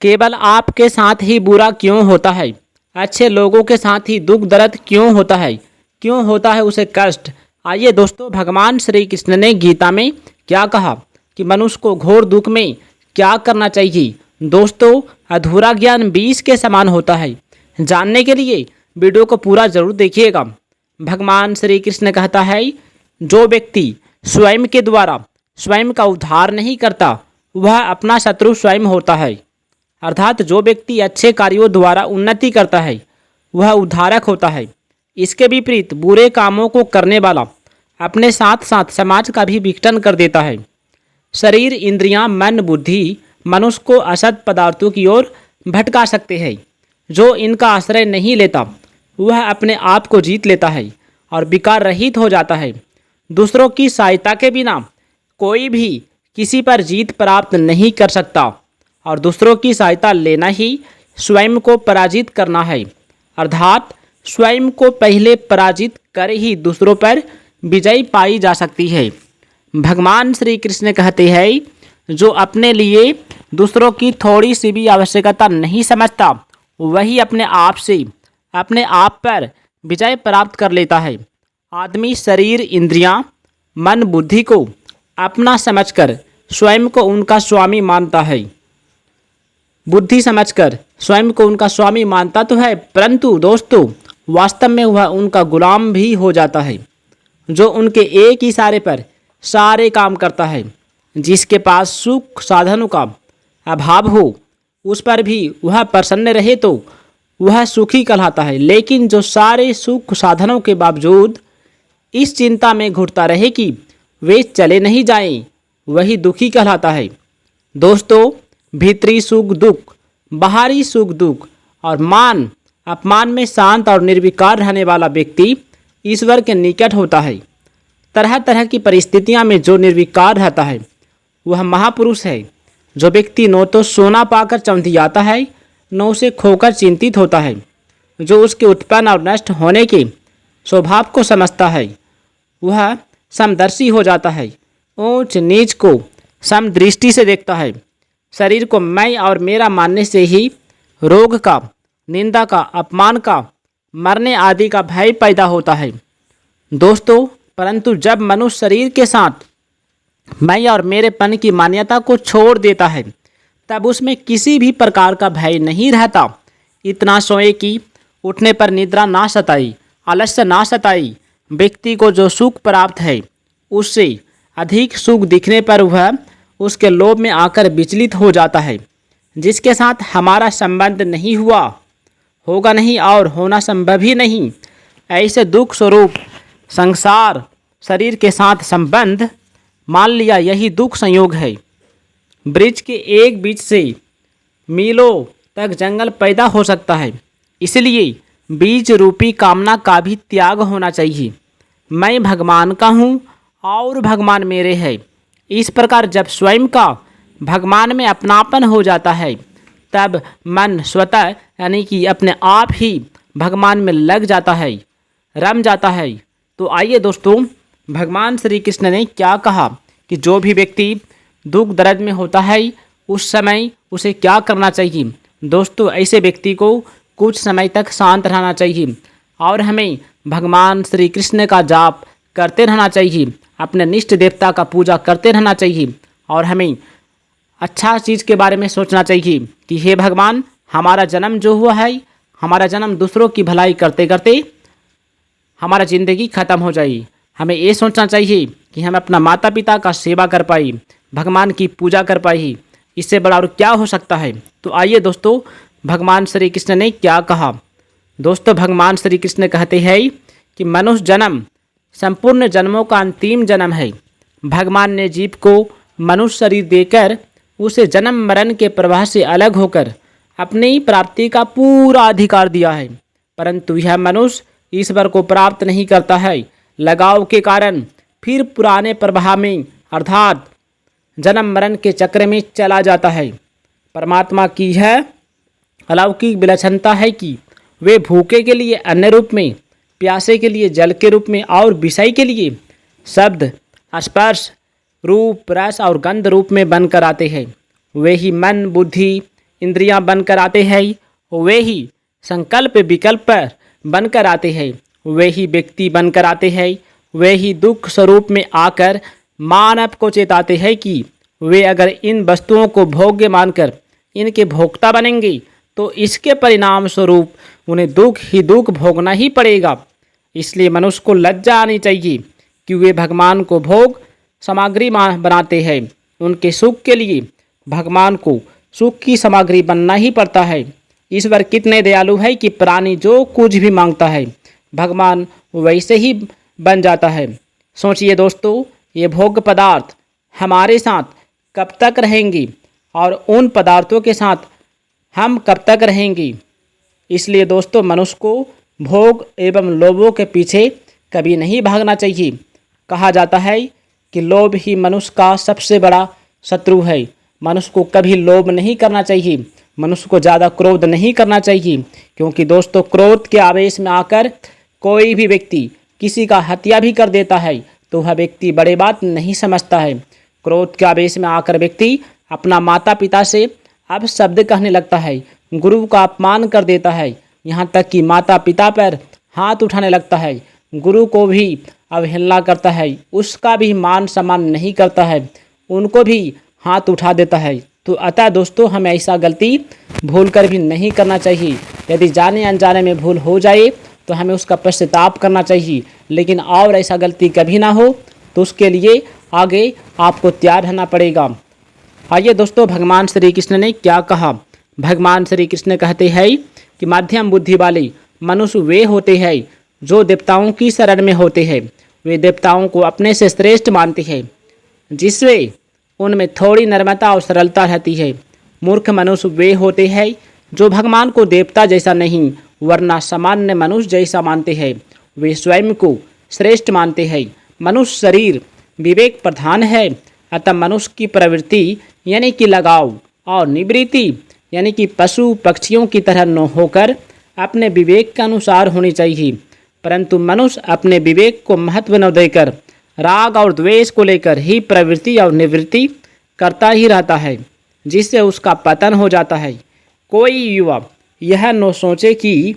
केवल आपके साथ ही बुरा क्यों होता है? अच्छे लोगों के साथ ही दुख दर्द क्यों होता है? क्यों होता है उसे कष्ट? आइए दोस्तों, भगवान श्री कृष्ण ने गीता में क्या कहा कि मनुष्य को घोर दुख में क्या करना चाहिए? दोस्तों, अधूरा ज्ञान 20 के समान होता है। जानने के लिए वीडियो को पूरा जरूर देखिएगा। भगवान श्री कृष्ण कहता है, जो व्यक्ति स्वयं के द्वारा स्वयं का उद्धार नहीं करता वह अपना शत्रु स्वयं होता है। अर्थात जो व्यक्ति अच्छे कार्यों द्वारा उन्नति करता है वह उद्धारक होता है। इसके विपरीत बुरे कामों को करने वाला अपने साथ साथ समाज का भी विघटन कर देता है। शरीर, इंद्रियां, मन, बुद्धि मनुष्य को असत पदार्थों की ओर भटका सकते हैं। जो इनका आश्रय नहीं लेता वह अपने आप को जीत लेता है और विकार रहित हो जाता है। दूसरों की सहायता के बिना कोई भी किसी पर जीत प्राप्त नहीं कर सकता और दूसरों की सहायता लेना ही स्वयं को पराजित करना है। अर्थात स्वयं को पहले पराजित कर ही दूसरों पर विजय पाई जा सकती है। भगवान श्री कृष्ण कहते हैं, जो अपने लिए दूसरों की थोड़ी सी भी आवश्यकता नहीं समझता वही अपने आप पर विजय प्राप्त कर लेता है। आदमी शरीर, इंद्रियां, मन, बुद्धि को अपना समझकर स्वयं को उनका स्वामी मानता है। बुद्धि समझकर स्वयं को उनका स्वामी मानता तो है, परंतु दोस्तों वास्तव में वह उनका गुलाम भी हो जाता है। जो उनके एक इशारे पर सारे काम करता है। जिसके पास सुख साधनों का अभाव हो उस पर भी वह प्रसन्न रहे तो वह सुखी कहलाता है। लेकिन जो सारे सुख साधनों के बावजूद इस चिंता में घुटता रहे कि वे चले नहीं जाएं, वही दुखी कहलाता है। दोस्तों, भीतरी सुख दुख, बाहरी सुख दुख और मान अपमान में शांत और निर्विकार रहने वाला व्यक्ति ईश्वर के निकट होता है। तरह तरह की परिस्थितियां में जो निर्विकार रहता है वह महापुरुष है। जो व्यक्ति न तो सोना पाकर चमधियाता है न उसे खोकर चिंतित होता है। जो उसके उत्पन्न और नष्ट होने के स्वभाव को समझता है वह समदर्शी हो जाता है। ऊंच नीच को समदृष्टि से देखता है। शरीर को मैं और मेरा मानने से ही रोग का, निंदा का, अपमान का, मरने आदि का भय पैदा होता है। दोस्तों, परंतु जब मनुष्य शरीर के साथ मैं और मेरेपन की मान्यता को छोड़ देता है तब उसमें किसी भी प्रकार का भय नहीं रहता। इतना सोए कि उठने पर निद्रा ना सताई, आलस्य ना सताई। व्यक्ति को जो सुख प्राप्त है उससे अधिक सुख दिखने पर वह उसके लोभ में आकर विचलित हो जाता है। जिसके साथ हमारा संबंध नहीं हुआ, होगा नहीं और होना संभव ही नहीं, ऐसे दुख स्वरूप संसार शरीर के साथ संबंध मान लिया, यही दुख संयोग है। वृक्ष के एक बीज से मीलों तक जंगल पैदा हो सकता है। इसलिए बीज रूपी कामना का भी त्याग होना चाहिए। मैं भगवान का हूँ और भगवान मेरे है। इस प्रकार जब स्वयं का भगवान में अपनापन हो जाता है तब मन स्वतः यानी कि अपने आप ही भगवान में लग जाता है, रम जाता है। तो आइए दोस्तों, भगवान श्री कृष्ण ने क्या कहा कि जो भी व्यक्ति दुख दर्द में होता है उस समय उसे क्या करना चाहिए। दोस्तों, ऐसे व्यक्ति को कुछ समय तक शांत रहना चाहिए और हमें भगवान श्री कृष्ण का जाप करते रहना चाहिए। अपने निष्ठ देवता का पूजा करते रहना चाहिए और हमें अच्छा चीज़ के बारे में सोचना चाहिए कि हे भगवान, हमारा जन्म जो हुआ है, हमारा जन्म दूसरों की भलाई करते करते हमारा ज़िंदगी ख़त्म हो जाए। हमें ये सोचना चाहिए कि हम अपना माता पिता का सेवा कर पाए, भगवान की पूजा कर पाए। इससे बड़ा और क्या हो सकता है। तो आइए दोस्तों, भगवान श्री कृष्ण ने क्या कहा। दोस्तों, भगवान श्री कृष्ण कहते हैं कि मनुष्य जन्म संपूर्ण जन्मों का अंतिम जन्म है। भगवान ने जीव को मनुष्य शरीर देकर उसे जन्म मरण के प्रवाह से अलग होकर अपनी प्राप्ति का पूरा अधिकार दिया है। परंतु यह मनुष्य ईश्वर को प्राप्त नहीं करता है। लगाव के कारण फिर पुराने प्रवाह में अर्थात जन्म मरण के चक्र में चला जाता है। परमात्मा की यह अलौकिक विलक्षणता है कि वे भूखे के लिए अन्न रूप में, प्यासे के लिए जल के रूप में और विषय के लिए शब्द, स्पर्श, रूप, रस और गंध रूप में बनकर आते हैं। वे ही मन, बुद्धि, इंद्रियां बनकर आते हैं, वे ही संकल्प विकल्प बनकर आते हैं, वे ही व्यक्ति बनकर आते हैं, वे ही दुख स्वरूप में आकर मानव को चेताते हैं कि वे अगर इन वस्तुओं को भोग्य मानकर इनके भोक्ता बनेंगे तो इसके परिणाम स्वरूप उन्हें दुख ही दुख भोगना ही पड़ेगा। इसलिए मनुष्य को लज्जा आनी चाहिए कि वे भगवान को भोग सामग्री बनाते हैं। उनके सुख के लिए भगवान को सुख की सामग्री बनना ही पड़ता है। ईश्वर कितने दयालु है कि प्राणी जो कुछ भी मांगता है भगवान वैसे ही बन जाता है। सोचिए दोस्तों, ये भोग पदार्थ हमारे साथ कब तक रहेंगी और उन पदार्थों के साथ हम कब तक रहेंगे। इसलिए दोस्तों, मनुष्य को भोग एवं लोभों के पीछे कभी नहीं भागना चाहिए। कहा जाता है कि लोभ ही मनुष्य का सबसे बड़ा शत्रु है। मनुष्य को कभी लोभ नहीं करना चाहिए, मनुष्य को ज़्यादा क्रोध नहीं करना चाहिए, क्योंकि दोस्तों क्रोध के आवेश में आकर कोई भी व्यक्ति किसी का हत्या भी कर देता है तो वह व्यक्ति बड़ी बात नहीं समझता है। क्रोध के आवेश में आकर व्यक्ति अपना माता पिता से अपशब्द कहने लगता है, गुरु का अपमान कर देता है, यहाँ तक कि माता पिता पर हाथ उठाने लगता है, गुरु को भी अवहेलना करता है, उसका भी मान सम्मान नहीं करता है, उनको भी हाथ उठा देता है। तो अतः दोस्तों, हमें ऐसा गलती भूल कर भी नहीं करना चाहिए। यदि जाने अनजाने में भूल हो जाए तो हमें उसका पश्चाताप करना चाहिए, लेकिन और ऐसा गलती कभी ना हो तो उसके लिए आगे आपको तैयार रहना पड़ेगा। आइए दोस्तों, भगवान श्री कृष्ण ने क्या कहा। भगवान श्री कृष्ण कहते हैं कि मध्यम बुद्धि वाले मनुष्य वे होते हैं जो देवताओं की शरण में होते हैं। वे देवताओं को अपने से श्रेष्ठ मानते हैं, जिससे उनमें थोड़ी नम्रता और सरलता रहती है। मूर्ख मनुष्य वे होते हैं जो भगवान को देवता जैसा नहीं वरना सामान्य मनुष्य जैसा मानते हैं। वे स्वयं को श्रेष्ठ मानते हैं। मनुष्य शरीर विवेक प्रधान है, अतः मनुष्य की प्रवृत्ति यानी कि लगाव और निवृत्ति यानी कि पशु पक्षियों की तरह न होकर अपने विवेक के अनुसार होनी चाहिए। परंतु मनुष्य अपने विवेक को महत्व न देकर राग और द्वेष को लेकर ही प्रवृत्ति और निवृत्ति करता ही रहता है, जिससे उसका पतन हो जाता है। कोई युवा यह न सोचे कि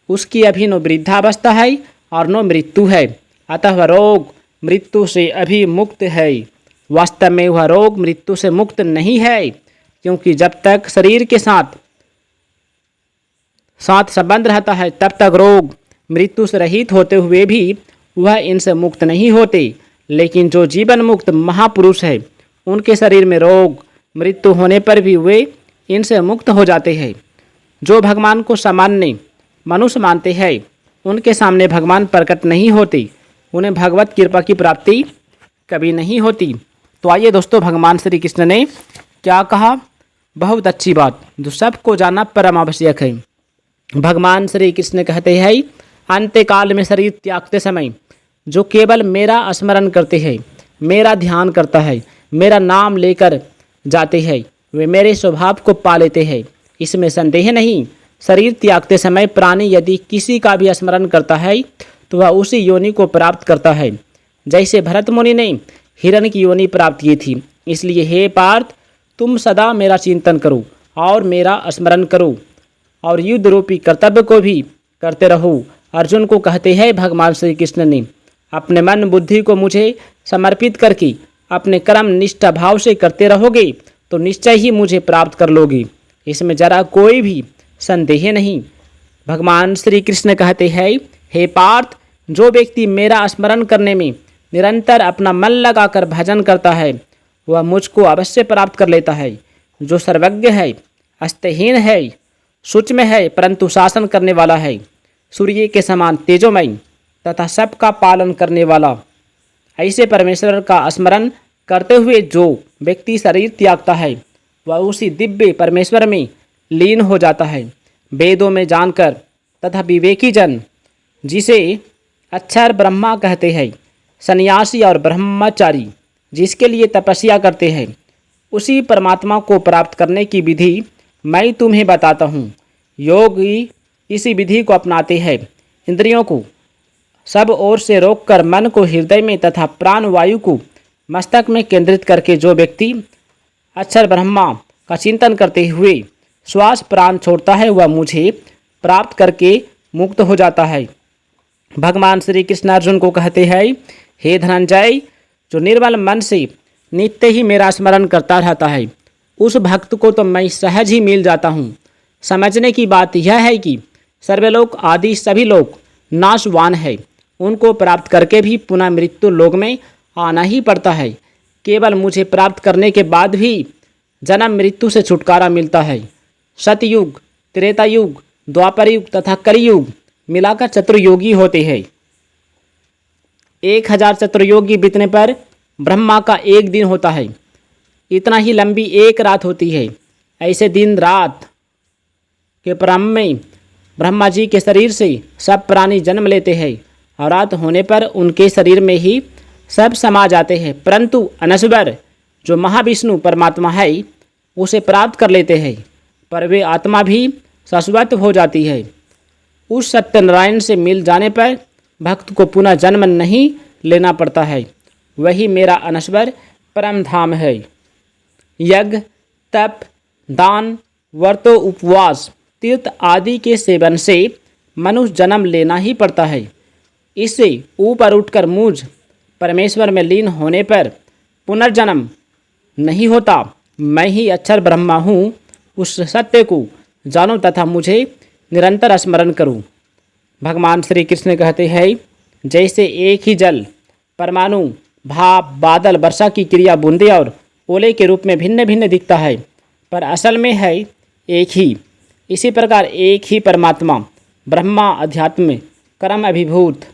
उसकी अभी न वृद्धावस्था है और न मृत्यु है, अतः वह रोग मृत्यु से अभी मुक्त है। वास्तव में वह रोग मृत्यु से मुक्त नहीं है, क्योंकि जब तक शरीर के साथ संबंध रहता है तब तक रोग मृत्यु से रहित होते हुए भी वह इनसे मुक्त नहीं होते। लेकिन जो जीवन मुक्त महापुरुष है उनके शरीर में रोग मृत्यु होने पर भी वे इनसे मुक्त हो जाते हैं। जो भगवान को सामान्य मनुष्य मानते हैं उनके सामने भगवान प्रकट नहीं होते, उन्हें भगवत कृपा की प्राप्ति कभी नहीं होती। तो आइए दोस्तों, भगवान श्री कृष्ण ने क्या कहा, बहुत अच्छी बात जो सबको जानना परम आवश्यक है। भगवान श्री कृष्ण कहते हैं, अंत्यकाल में शरीर त्यागते समय जो केवल मेरा स्मरण करते हैं, मेरा ध्यान करता है, मेरा नाम लेकर जाते हैं, वे मेरे स्वभाव को पा लेते हैं। इसमें संदेह नहीं। शरीर त्यागते समय प्राणी यदि किसी का भी स्मरण करता है तो वह उसी योनि को प्राप्त करता है, जैसे भरत मुनि ने हिरण की योनि प्राप्त की थी। इसलिए हे पार्थ, तुम सदा मेरा चिंतन करो और मेरा स्मरण करो और युद्ध रूपी कर्तव्य को भी करते रहो। अर्जुन को कहते हैं भगवान श्री कृष्ण ने, अपने मन बुद्धि को मुझे समर्पित करके अपने कर्म निष्ठा भाव से करते रहोगे तो निश्चय ही मुझे प्राप्त कर लोगे। इसमें जरा कोई भी संदेह नहीं। भगवान श्री कृष्ण कहते हैं, हे पार्थ, जो व्यक्ति मेरा स्मरण करने में निरंतर अपना मन लगाकर भजन करता है वह मुझको अवश्य प्राप्त कर लेता है। जो सर्वज्ञ है, अस्तहीन है, सूक्ष्म है, परंतु शासन करने वाला है, सूर्य के समान तेजोमय तथा सबका पालन करने वाला, ऐसे परमेश्वर का स्मरण करते हुए जो व्यक्ति शरीर त्यागता है वह उसी दिव्य परमेश्वर में लीन हो जाता है। वेदों में जानकर तथा विवेकी जन, जिसे अक्षर ब्रह्मा कहते हैं, सन्यासी और ब्रह्मचारी जिसके लिए तपस्या करते हैं, उसी परमात्मा को प्राप्त करने की विधि मैं तुम्हें बताता हूँ। योगी इसी विधि को अपनाते हैं। इंद्रियों को सब ओर से रोककर मन को हृदय में तथा प्राण वायु को मस्तक में केंद्रित करके जो व्यक्ति अक्षर ब्रह्मा का चिंतन करते हुए श्वास प्राण छोड़ता है वह मुझे प्राप्त करके मुक्त हो जाता है। भगवान श्री कृष्ण अर्जुन को कहते हैं, हे धनंजय, जो निर्मल मन से नित्य ही मेरा स्मरण करता रहता है उस भक्त को तो मैं सहज ही मिल जाता हूँ। समझने की बात यह है कि सर्वलोक आदि सभी लोग नाशवान है, उनको प्राप्त करके भी पुनः मृत्यु लोक में आना ही पड़ता है। केवल मुझे प्राप्त करने के बाद भी जन्म मृत्यु से छुटकारा मिलता है। सतयुग, त्रेता युग, द्वापर युग तथा कलयुग मिलाकर चतुर्योगी होते हैं। 1000 चतुर्योगी बीतने पर ब्रह्मा का एक दिन होता है। इतना ही लंबी एक रात होती है। ऐसे दिन रात के प्रारंभ में ब्रह्मा जी के शरीर से सब प्राणी जन्म लेते हैं और रात होने पर उनके शरीर में ही सब समा जाते हैं, परंतु अनश्वर जो महाविष्णु परमात्मा है उसे प्राप्त कर लेते हैं, पर वे आत्मा भी शाश्वत हो जाती है। उस सत्यनारायण से मिल जाने पर भक्त को पुनः जन्म नहीं लेना पड़ता है। वही मेरा अनश्वर परम धाम है। यज्ञ, तप, दान, व्रत, उपवास, तीर्थ आदि के सेवन से मनुष्य जन्म लेना ही पड़ता है। इससे ऊपर उठकर मुझ परमेश्वर में लीन होने पर पुनर्जन्म नहीं होता। मैं ही अक्षर ब्रह्मा हूँ। उस सत्य को जानो तथा मुझे निरंतर स्मरण करूँ। भगवान श्री कृष्ण कहते हैं, जैसे एक ही जल परमाणु, भाप, बादल, वर्षा की क्रिया, बूंदे और ओले के रूप में भिन्न भिन्न दिखता है, पर असल में है एक ही। इसी प्रकार एक ही परमात्मा ब्रह्मा अध्यात्म, कर्म, अभिभूत,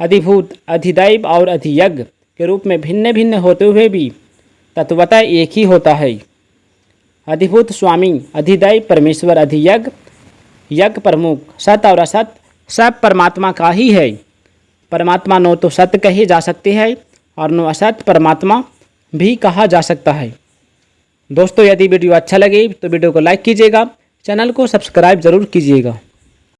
अधिभूत, अधिदैव और अधियज्ञ के रूप में भिन्न भिन्न होते हुए भी तत्वतः एक ही होता है। अधिभूत स्वामी, अधिदैव परमेश्वर, अधियज्ञ यज्ञ प्रमुख, सत और असत सब परमात्मा का ही है। परमात्मा नो तो सत्य कहे जा सकते हैं और नो असत परमात्मा भी कहा जा सकता है। दोस्तों, यदि वीडियो अच्छा लगे तो वीडियो को लाइक कीजिएगा, चैनल को सब्सक्राइब जरूर कीजिएगा।